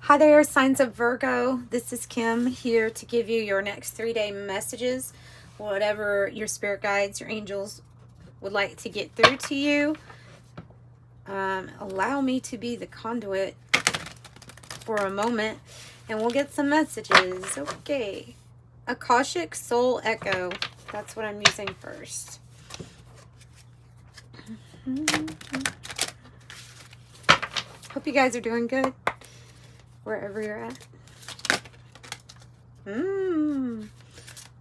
Hi there, signs of Virgo. This is Kim here to give you your next 3-day messages. Whatever your spirit guides, your angels would like to get through to you. Allow me to be the conduit for a moment and we'll get some messages. Okay. Akashic Soul Echo. That's what I'm using first. Hope you guys are doing good wherever you're at.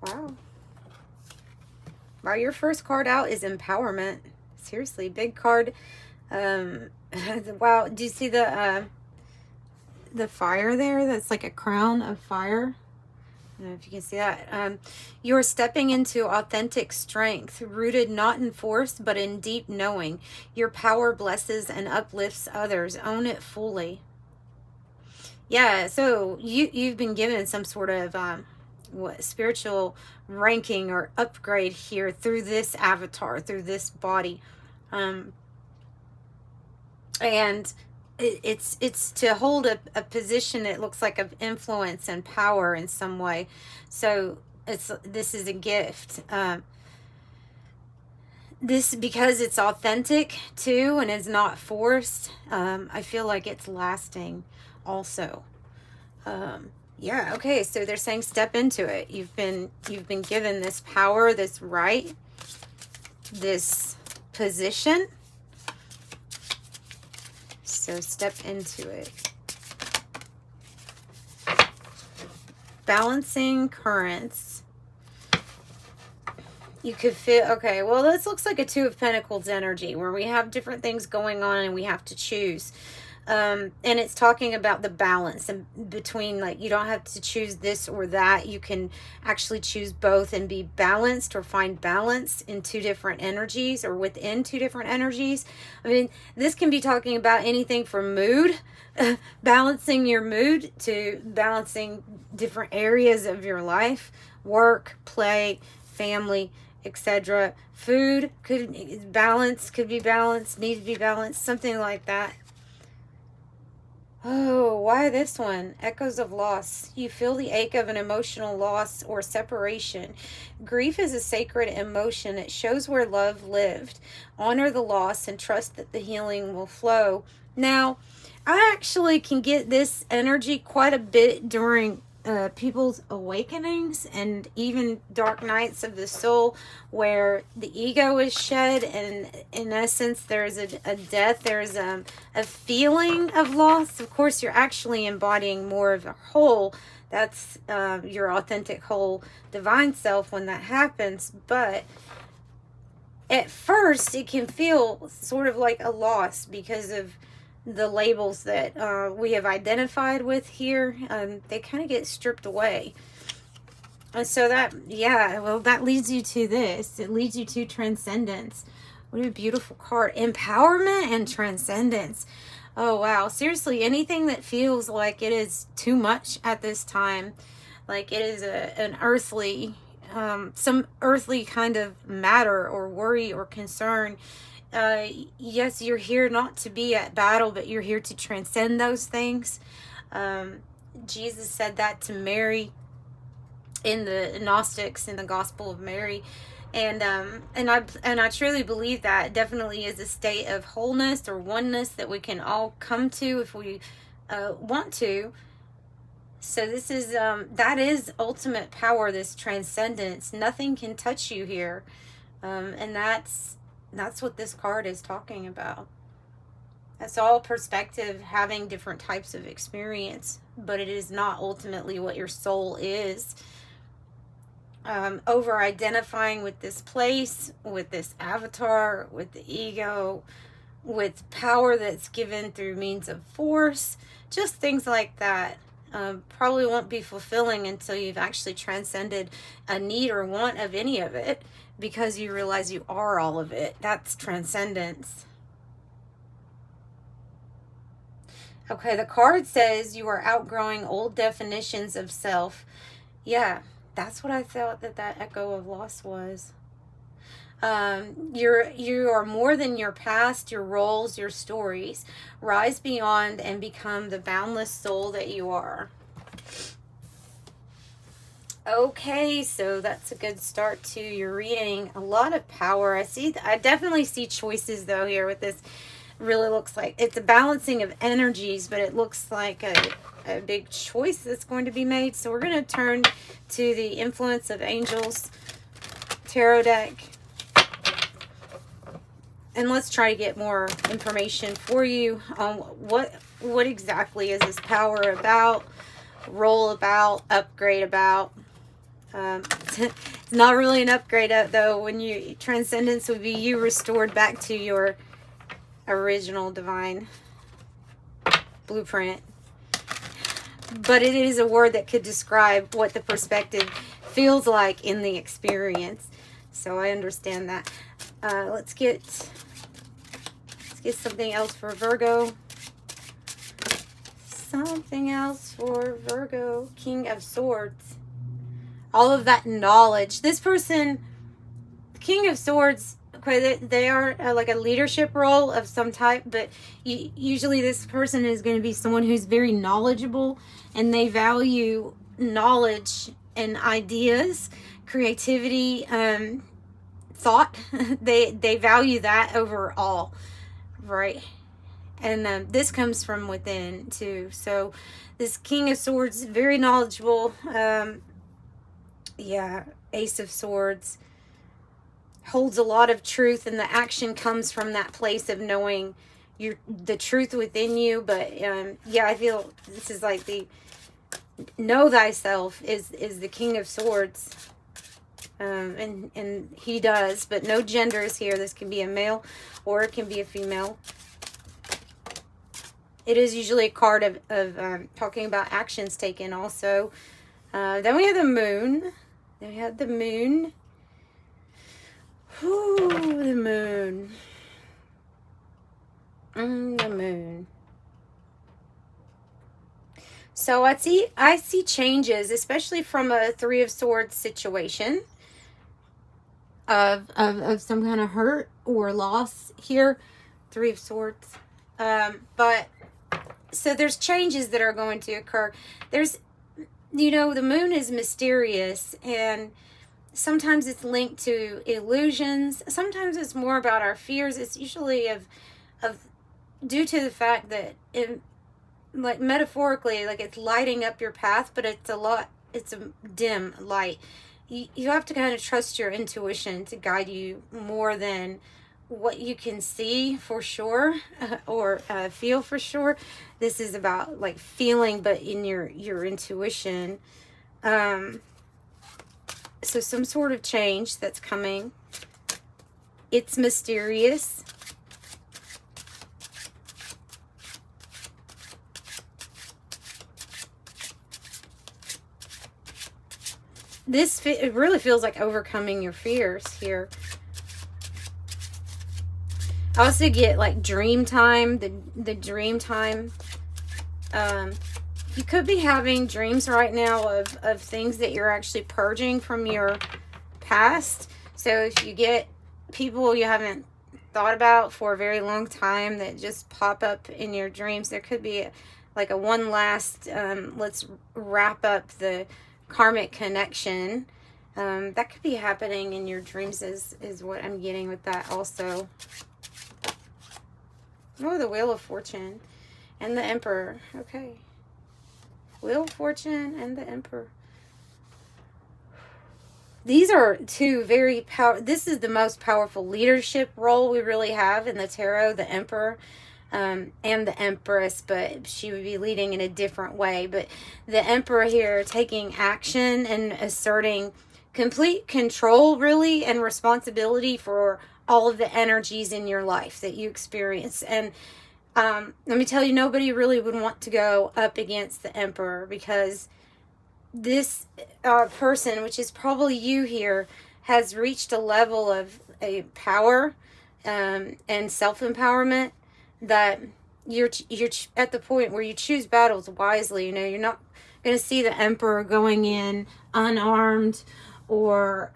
Wow. Wow, your first card out is empowerment. Seriously, big card. Wow, do you see the fire there? That's like a crown of fire. I don't know if you can see that. You're stepping into authentic strength, rooted not in force, but in deep knowing. Your power blesses and uplifts others. Own it fully. Yeah, so you've been given some sort of spiritual ranking or upgrade here through this avatar, through this body, and it's to hold a position that looks like of influence and power in some way. So this is a gift. This, because it's authentic too and is not forced, I feel like it's lasting also. Yeah, okay, so they're saying step into it. You've been given this power, this right, this position. So step into it. Balancing currents. You could feel, okay, well, this looks like a Two of Pentacles energy where we have different things going on and we have to choose. And it's talking about the balance and between, like, you don't have to choose this or that. You can actually choose both and be balanced or find balance in two different energies or within two different energies. I mean, this can be talking about anything from mood, balancing your mood, to balancing different areas of your life, work, play, family, etc. Food could be balanced, need to be balanced, something like that. Oh, why this one? Echoes of loss. You feel the ache of an emotional loss or separation. Grief is a sacred emotion. It shows where love lived. Honor the loss and trust that the healing will flow. Now, I actually can get this energy quite a bit during people's awakenings and even dark nights of the soul, where the ego is shed and in essence there's a death, there's a feeling of loss. Of course, you're actually embodying more of a whole. That's your authentic whole divine self when that happens. But at first it can feel sort of like a loss because of the labels that we have identified with here. They kind of get stripped away. And so that, yeah, well, that leads you to this. It leads you to transcendence. What a beautiful card. Empowerment and transcendence. Oh, wow. Seriously, anything that feels like it is too much at this time, like it is an earthly, some earthly kind of matter or worry or concern. Yes, you're here not to be at battle, but you're here to transcend those things. Jesus said that to Mary in the Gnostics, in the Gospel of Mary, and I truly believe that definitely is a state of wholeness or oneness that we can all come to if we want to. So this is that is ultimate power, this transcendence. Nothing can touch you here, and that's what this card is talking about. It's all perspective, having different types of experience, but it is not ultimately what your soul is. Over identifying with this place, with this avatar, with the ego, with power that's given through means of force, just things like that. Probably won't be fulfilling until you've actually transcended a need or want of any of it, because you realize you are all of it. That's transcendence. Okay, the card says you are outgrowing old definitions of self. Yeah, that's what I thought that echo of loss was. You are more than your past, your roles, your stories. Rise beyond and become the boundless soul that you are. Okay, so that's a good start to your reading. A lot of power. I definitely see choices though here with this. Really looks like it's a balancing of energies, but it looks like a big choice that's going to be made. So we're going to turn to the Influence of Angels tarot deck. And let's try to get more information for you on what exactly is this power about, role about, upgrade about. It's not really an upgrade though. When you transcendence would be you restored back to your original divine blueprint. But it is a word that could describe what the perspective feels like in the experience. So I understand that. Let's get something else for Virgo. Something else for Virgo. King of Swords. All of that knowledge. This person, King of Swords, okay, they are like a leadership role of some type, but usually this person is going to be someone who's very knowledgeable, and they value knowledge and ideas, creativity, thought. They value that over all, right? And this comes from within too. So this King of Swords, very knowledgeable. Yeah, Ace of Swords holds a lot of truth, and the action comes from that place of knowing the truth within you. But yeah, I feel this is like the know thyself is the King of Swords, and he does, but no genders here. This can be a male or it can be a female. It is usually a card of talking about actions taken also. Then we have the moon. Then we have the moon. Ooh, the moon. The moon. So I see changes, especially from a Three of Swords situation of some kind of hurt or loss here. Three of Swords. But so there's changes that are going to occur. There's, you know, the moon is mysterious, and sometimes it's linked to illusions. Sometimes it's more about our fears. It's usually of due to the fact that like metaphorically, like it's lighting up your path, but it's a dim light. You have to kind of trust your intuition to guide you more than what you can see for sure or feel for sure. This is about like feeling, but in your intuition. So some sort of change that's coming. It's mysterious. It really feels like overcoming your fears here. I also get like dream time, the dream time. You could be having dreams right now of things that you're actually purging from your past. So if you get people you haven't thought about for a very long time that just pop up in your dreams, there could be like a one last, let's wrap up the karmic connection. That could be happening in your dreams is what I'm getting with that also. Oh, the Wheel of Fortune and the Emperor. Okay. Wheel of Fortune and the Emperor. These are two very this is the most powerful leadership role we really have in the tarot, the Emperor and the Empress, but she would be leading in a different way. But the Emperor here taking action and asserting complete control really and responsibility for all of the energies in your life that you experience. And let me tell you, nobody really would want to go up against the Emperor, because this person, which is probably you here, has reached a level of a power and self-empowerment that you're at the point where you choose battles wisely. You know, you're not going to see the Emperor going in unarmed or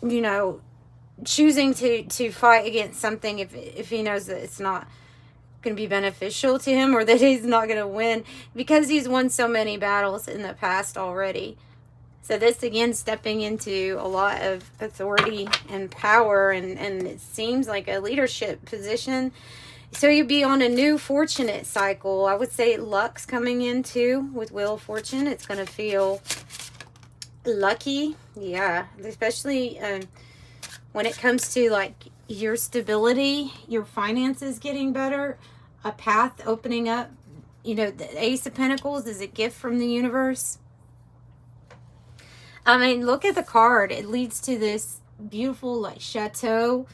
you know, choosing to fight against something if he knows that it's not going to be beneficial to him, or that he's not going to win, because he's won so many battles in the past already. So this, again, stepping into a lot of authority and power, and it seems like a leadership position. So you'd be on a new fortunate cycle. I would say luck's coming in too with Wheel of Fortune. It's going to feel lucky. Yeah, especially when it comes to like your stability, your finances getting better, a path opening up. You know, the Ace of Pentacles is a gift from the universe. I mean, look at the card. It leads to this beautiful like chateau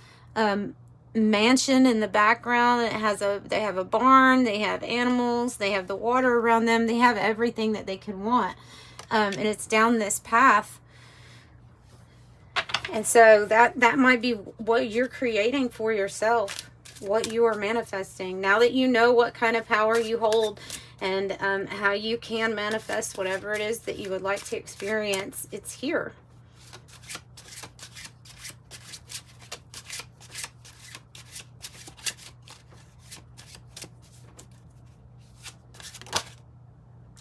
mansion in the background. It has they have a barn, they have animals, they have the water around them, they have everything that they could want. And it's down this path. And so that might be what you're creating for yourself, what you are manifesting. Now that you know what kind of power you hold, and how you can manifest whatever it is that you would like to experience, it's here.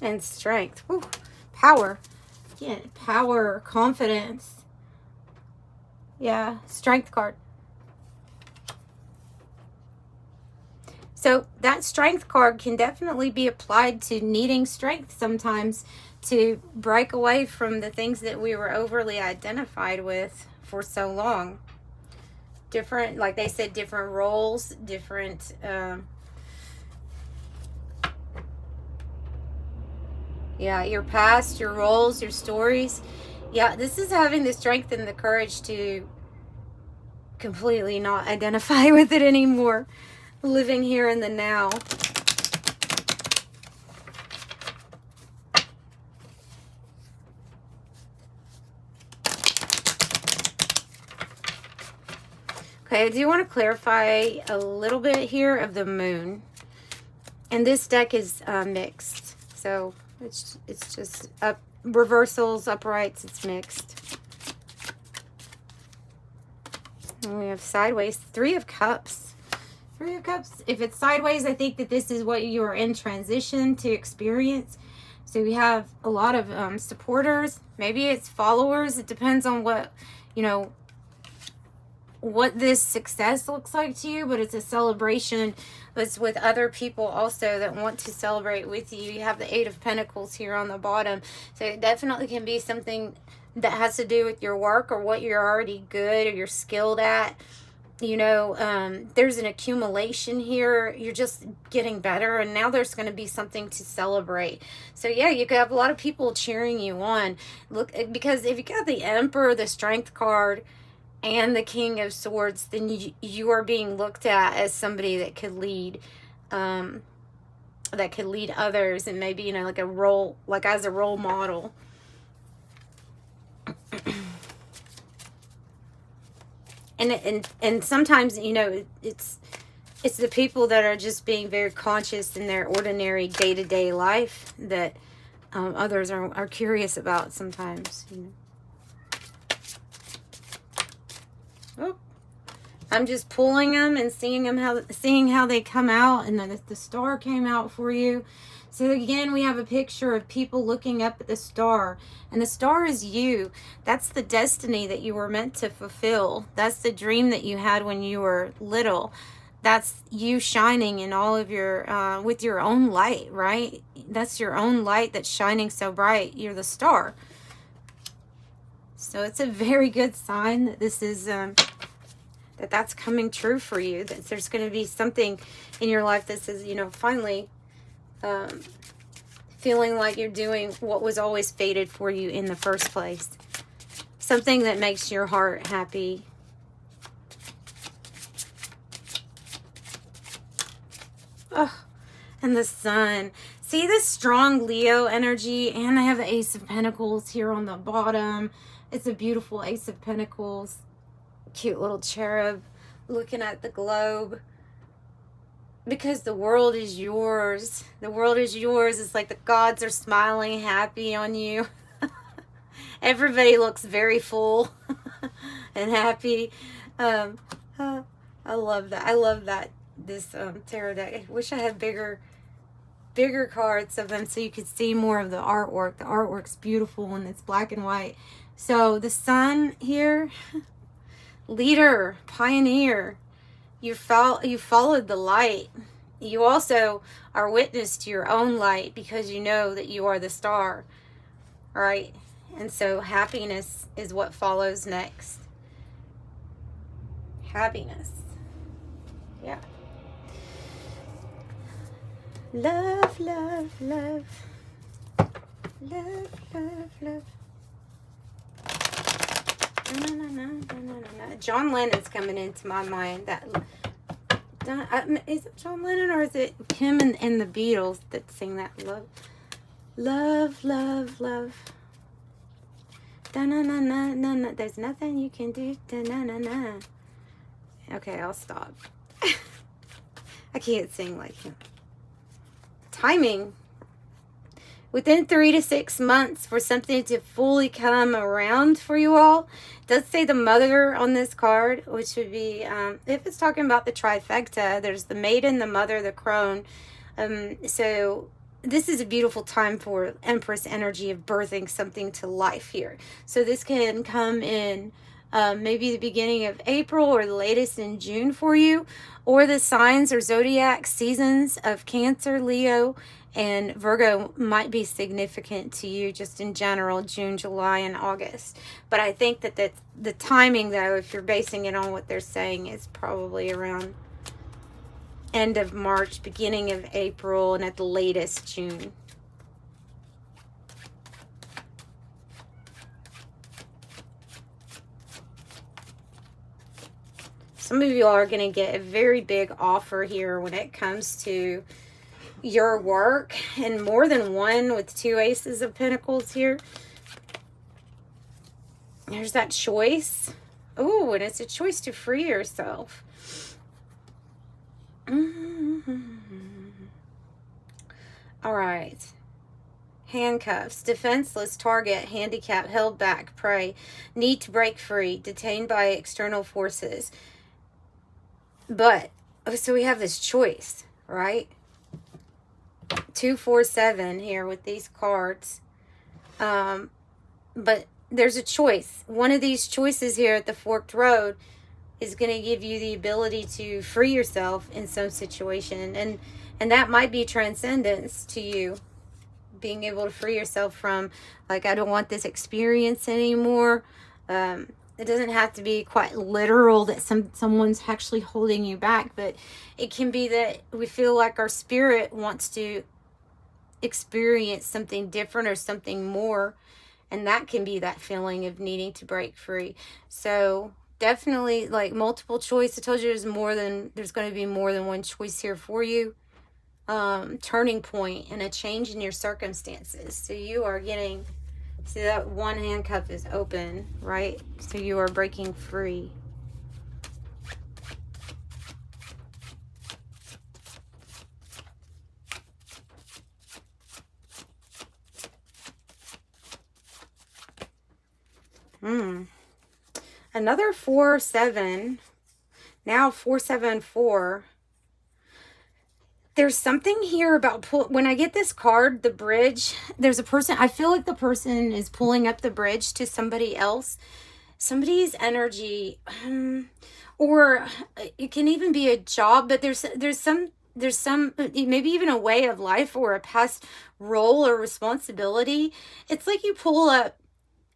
And strength. Whew. Power. Again, power, confidence. Yeah, strength card. So that strength card can definitely be applied to needing strength sometimes to break away from the things that we were overly identified with for so long. Different, like they said, different roles, different... yeah, your past, your roles, your stories. Yeah, this is having the strength and the courage to completely not identify with it anymore. Living here in the now. Okay, I do want to clarify a little bit here of the moon. And this deck is mixed. So it's just up reversals, uprights, it's mixed. And we have sideways, Three of Cups. Three of Cups. If it's sideways, I think that this is what you are in transition to experience. So we have a lot of supporters. Maybe it's followers. It depends on what, you know, what this success looks like to you. But it's a celebration. It's with other people also that want to celebrate with you. You have the Eight of Pentacles here on the bottom. So it definitely can be something that has to do with your work or what you're already good or you're skilled at. You know, there's an accumulation here. You're just getting better, and now there's going to be something to celebrate. So yeah, you could have a lot of people cheering you on. Look, because if you got the Emperor, the Strength card, and the King of Swords, then you are being looked at as somebody that could lead, others, and maybe, you know, like a role, like as a role model. And sometimes, you know, it's the people that are just being very conscious in their ordinary day-to-day life that others are curious about sometimes, you know. Oh, I'm just pulling them and seeing how they come out, and then the star came out for you. So again, we have a picture of people looking up at the star, and the star is you. That's the destiny that you were meant to fulfill. That's the dream that you had when you were little. That's you shining in all of your, with your own light, right? That's your own light that's shining so bright. You're the star. So it's a very good sign that this is, that's coming true for you. That there's going to be something in your life that says, you know, finally, feeling like you're doing what was always fated for you in the first place. Something that makes your heart happy. Oh, and the Sun. See this strong Leo energy, and I have the Ace of Pentacles here on the bottom. It's a beautiful Ace of Pentacles. Cute little cherub looking at the globe. Because the world is yours. The world is yours. It's like the gods are smiling, happy on you. Everybody looks very full. and happy. Um, I love that. I love that, this tarot deck. I wish I had bigger cards of them so you could see more of the artwork. The artwork's beautiful and it's black and white. So the sun here, leader, pioneer. You followed the light. You also are witness to your own light because you know that you are the star, right? And so happiness is what follows next. Happiness. Yeah. Love, love, love. Love, love, love. John Lennon's coming into my mind. Is it John Lennon or is it him and the Beatles that sing that? Love, love, love, love. Da-na-na-na-na-na. There's nothing you can do. Da-na-na-na. Okay, I'll stop. I can't sing like him. Timing. Within 3 to 6 months for something to fully come around for you all. It does say the mother on this card, which would be, if it's talking about the trifecta, there's the maiden, the mother, the crone. So this is a beautiful time for Empress energy of birthing something to life here. So this can come in maybe the beginning of April or the latest in June for you, or the signs or zodiac seasons of Cancer, Leo, and Virgo might be significant to you just in general, June, July, and August. But I think that the timing, though, if you're basing it on what they're saying, is probably around end of March, beginning of April, and at the latest June. Some of you are going to get a very big offer here when it comes to your work, and more than one with 2 aces of pentacles here. There's that choice. Oh, and it's a choice to free yourself. All right. Handcuffs, defenseless, target, handicap, held back, prey, need to break free, detained by external forces. But, so we have this choice, right? 2, 4, 7 here with these cards. But there's a choice. One of these choices here at the forked road is going to give you the ability to free yourself in some situation. And that might be transcendence to you. Being able to free yourself from, like, I don't want this experience anymore. It doesn't have to be quite literal that someone's actually holding you back, but it can be that we feel like our spirit wants to experience something different or something more, and that can be that feeling of needing to break free. So definitely, like, multiple choice. I told you there's going to be more than one choice here for you. Turning point and a change in your circumstances. So you are getting, see that one handcuff is open, right? So you are breaking free. Another 4, 7. Now 4, 7, 4. There's something here about when I get this card, the bridge, there's a person, I feel like the person is pulling up the bridge to somebody else, somebody's energy, or it can even be a job, but there's some maybe even a way of life or a past role or responsibility. It's like you pull up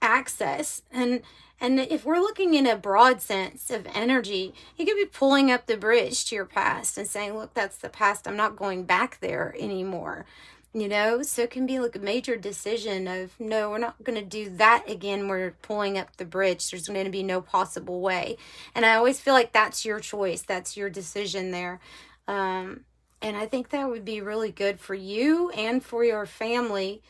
access, and if we're looking in a broad sense of energy, you could be pulling up the bridge to your past and saying, look, that's the past. I'm not going back there anymore. You know, so it can be like a major decision of, no, we're not going to do that again. We're pulling up the bridge. There's going to be no possible way. And I always feel like that's your choice. That's your decision there. And I think that would be really good for you and for your family.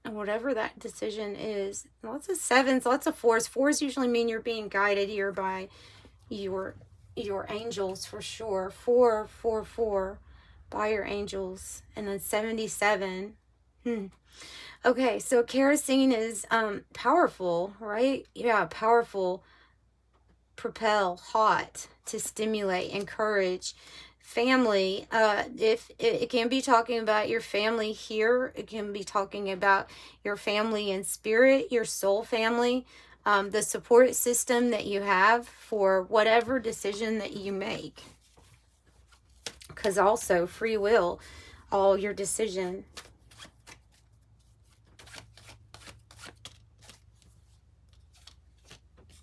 Whatever that decision is. Lots of 7s, lots of 4s. 4s usually mean you're being guided here by your angels for sure. 4, 4, 4 by your angels. And then 77. Okay, so kerosene is powerful, right? Yeah, powerful. propel, hot, to stimulate, encourage. Family, if it can be talking about your family here, it can be talking about your family in spirit, your soul family, the support system that you have for whatever decision that you make. Because also free will, all your decision.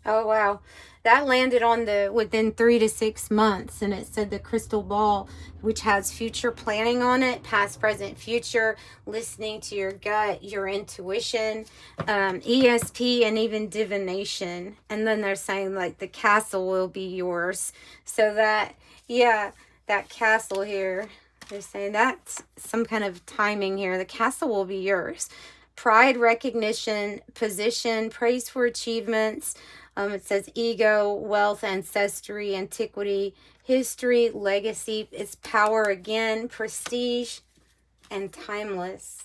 Oh, wow. That landed on the within 3 to 6 months. And it said the crystal ball, which has future planning on it, past, present, future, listening to your gut, your intuition, ESP, and even divination. And then they're saying like the castle will be yours. So that, yeah, that castle here, they're saying that's some kind of timing here. The castle will be yours. Pride, recognition, position, praise for achievements. It says ego, wealth, ancestry, antiquity, history, legacy. It's power again, prestige, and timeless.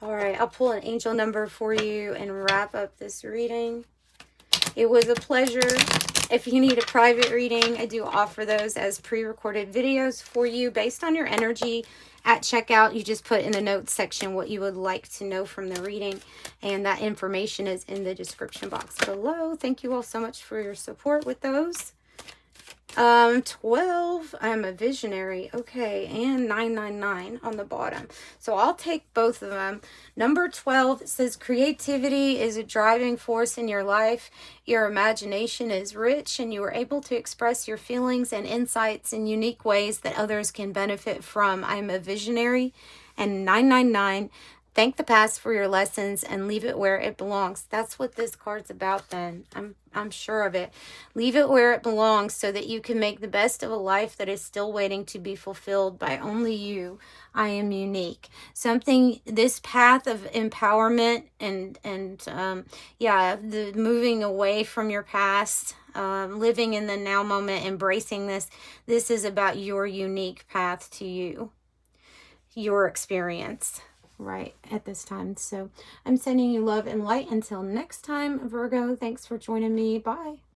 All right, I'll pull an angel number for you and wrap up this reading. It was a pleasure. If you need a private reading, I do offer those as pre-recorded videos for you based on your energy. At checkout, you just put in the notes section what you would like to know from the reading, and that information is in the description box below. Thank you all so much for your support with those. 12, I'm a visionary. Okay, and 999 on the bottom. So I'll take both of them. Number 12 says creativity is a driving force in your life. Your imagination is rich and you are able to express your feelings and insights in unique ways that others can benefit from. I'm a visionary. And 999, thank the past for your lessons and leave it where it belongs. That's what this card's about then. I'm sure of it. Leave it where it belongs so that you can make the best of a life that is still waiting to be fulfilled by only you. I am unique. Something, this path of empowerment and the moving away from your past, living in the now moment, embracing this is about your unique path to you, your experience right at this time. So I'm sending you love and light until next time, Virgo. Thanks for joining me. Bye.